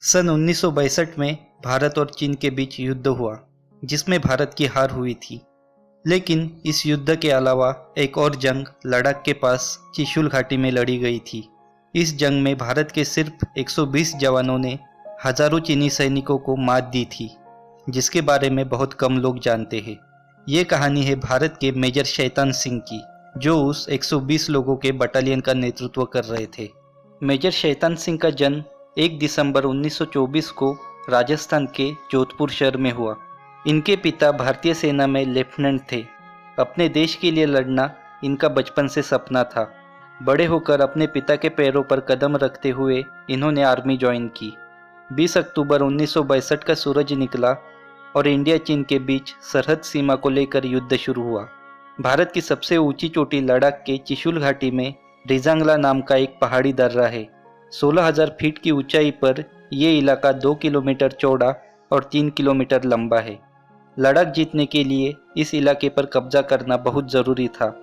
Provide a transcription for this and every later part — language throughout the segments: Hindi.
सन 1962 में भारत और चीन के बीच युद्ध हुआ, जिसमें भारत की हार हुई थी। लेकिन इस युद्ध के अलावा एक और जंग लद्दाख के पास चिशुल घाटी में लड़ी गई थी। इस जंग में भारत के सिर्फ 120 जवानों ने हजारों चीनी सैनिकों को मात दी थी, जिसके बारे में बहुत कम लोग जानते हैं। ये कहानी है भारत के मेजर शैतान सिंह की, जो उस 120 लोगों के बटालियन का नेतृत्व कर रहे थे। मेजर शैतान सिंह का जन्म 1 दिसंबर 1924 को राजस्थान के जोधपुर शहर में हुआ। इनके पिता भारतीय सेना में लेफ्टिनेंट थे। अपने देश के लिए लड़ना इनका बचपन से सपना था। बड़े होकर अपने पिता के पैरों पर कदम रखते हुए इन्होंने आर्मी ज्वाइन की। 20 अक्टूबर 1962 का सूरज निकला और इंडिया चीन के बीच सरहद सीमा को लेकर युद्ध शुरू हुआ। भारत की सबसे ऊंची चोटी लद्दाख के चिशुल घाटी में रिजांगला नाम का एक पहाड़ी दर्रा है। 16,000 फीट की ऊंचाई पर यह इलाका 2 किलोमीटर चौड़ा और 3 किलोमीटर लंबा है। लद्दाख जीतने के लिए इस इलाके पर कब्जा करना बहुत ज़रूरी था,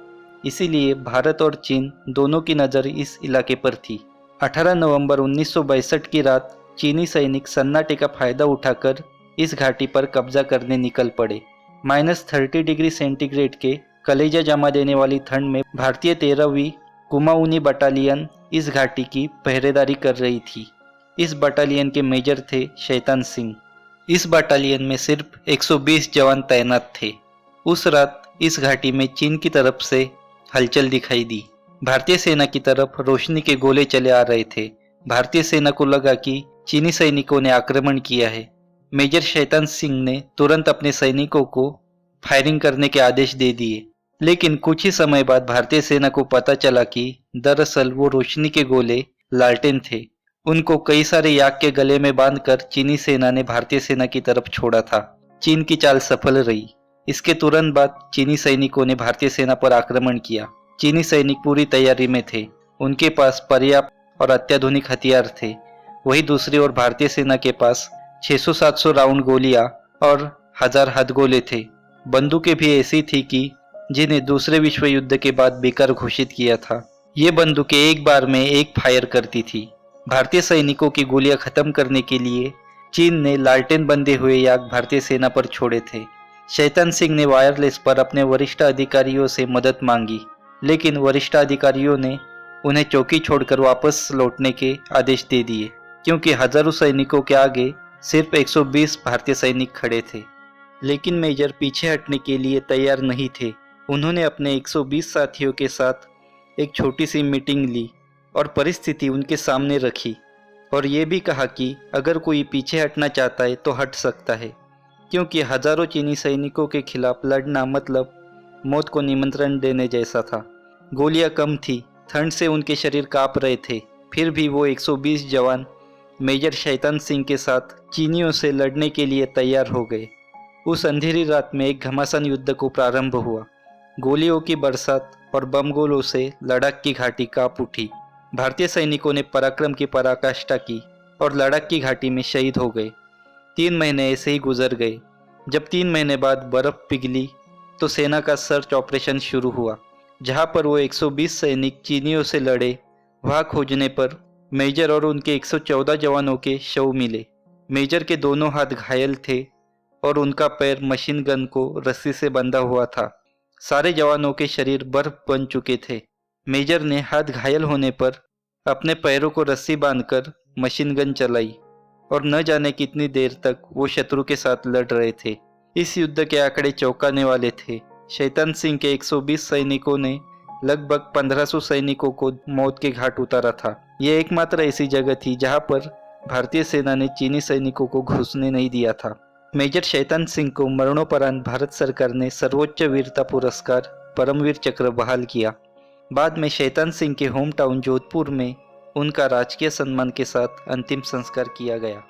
इसीलिए भारत और चीन दोनों की नज़र इस इलाके पर थी। 18 नवंबर 1962 की रात चीनी सैनिक सन्नाटे का फायदा उठाकर इस घाटी पर कब्जा करने निकल पड़े। -30 डिग्री सेंटीग्रेड के कलेजा जमा देने वाली ठंड में भारतीय 13वीं कुमाऊनी बटालियन इस घाटी की पहरेदारी कर रही थी। इस बटालियन के मेजर थे शैतान सिंह। इस बटालियन में सिर्फ 120 जवान तैनात थे। उस रात इस घाटी में चीन की तरफ से हलचल दिखाई दी। भारतीय सेना की तरफ रोशनी के गोले चले आ रहे थे। भारतीय सेना को लगा कि चीनी सैनिकों ने आक्रमण किया है। मेजर शैतान सिंह ने तुरंत अपने सैनिकों को फायरिंग करने के आदेश दे दिए। लेकिन कुछ ही समय बाद भारतीय सेना को पता चला कि दरअसल वो रोशनी के गोले लालटेन थे। उनको कई सारे याक के गले में बांधकर चीनी सेना ने भारतीय सेना की तरफ छोड़ा था। चीन की चाल सफल रही। इसके तुरंत बाद चीनी सैनिकों ने भारतीय सेना पर आक्रमण किया। चीनी सैनिक पूरी तैयारी में थे। उनके पास पर्याप्त और अत्याधुनिक हथियार थे। वहीं दूसरी ओर भारतीय सेना के पास 600-700 राउंड गोलियां और 1000 हथगोले थे। बंदूकें भी ऐसी थी कि जिन्हें दूसरे विश्व युद्ध के बाद बेकार घोषित किया था। ये बंदूकें एक बार में एक फायर करती थी। भारतीय सैनिकों की गोलियां खत्म करने के लिए चीन ने लालटेन बंधे हुए याक भारतीय सेना पर छोड़े थे। शैतान सिंह ने वायरलेस पर अपने वरिष्ठ अधिकारियों से मदद मांगी, लेकिन वरिष्ठ अधिकारियों ने उन्हें चौकी छोड़कर वापस लौटने के आदेश दे दिए, क्योंकि हजारों सैनिकों के आगे सिर्फ 120 भारतीय सैनिक खड़े थे। लेकिन मेजर पीछे हटने के लिए तैयार नहीं थे। उन्होंने अपने 120 साथियों के साथ एक छोटी सी मीटिंग ली और परिस्थिति उनके सामने रखी, और ये भी कहा कि अगर कोई पीछे हटना चाहता है तो हट सकता है, क्योंकि हजारों चीनी सैनिकों के खिलाफ लड़ना मतलब मौत को निमंत्रण देने जैसा था। गोलियां कम थी, ठंड से उनके शरीर कांप रहे थे, फिर भी वो 120 जवान मेजर शैतान सिंह के साथ चीनियों से लड़ने के लिए तैयार हो गए। उस अंधेरी रात में एक घमासान युद्ध को प्रारंभ हुआ। गोलियों की बरसात और बम गोलों से लद्दाख की घाटी कांप उठी। भारतीय सैनिकों ने पराक्रम की पराकाष्ठा की और लद्दाख की घाटी में शहीद हो गए। 3 महीने ऐसे ही गुजर गए। जब 3 महीने बाद बर्फ पिघली तो सेना का सर्च ऑपरेशन शुरू हुआ। जहां पर वो 120 सैनिक चीनियों से लड़े, वहां खोजने पर मेजर और उनके 114 जवानों के शव मिले। मेजर के दोनों हाथ घायल थे और उनका पैर मशीन गन को रस्सी से बंधा हुआ था। सारे जवानों के शरीर बर्फ बन चुके थे। मेजर ने हाथ घायल होने पर अपने पैरों को रस्सी बांधकर मशीन गन चलाई और न जाने कितनी देर तक वो शत्रु के साथ लड़ रहे थे। इस युद्ध के आंकड़े चौंकाने वाले थे। शैतान सिंह के 120 सैनिकों ने लगभग 1500 सैनिकों को मौत के घाट उतारा था। यह एकमात्र ऐसी जगह थी जहां पर भारतीय सेना ने चीनी सैनिकों को घुसने नहीं दिया था। मेजर शैतान सिंह को मरणोपरांत भारत सरकार ने सर्वोच्च वीरता पुरस्कार परमवीर चक्र बहाल किया। बाद में शैतान सिंह के होम टाउन जोधपुर में उनका राजकीय सम्मान के साथ अंतिम संस्कार किया गया।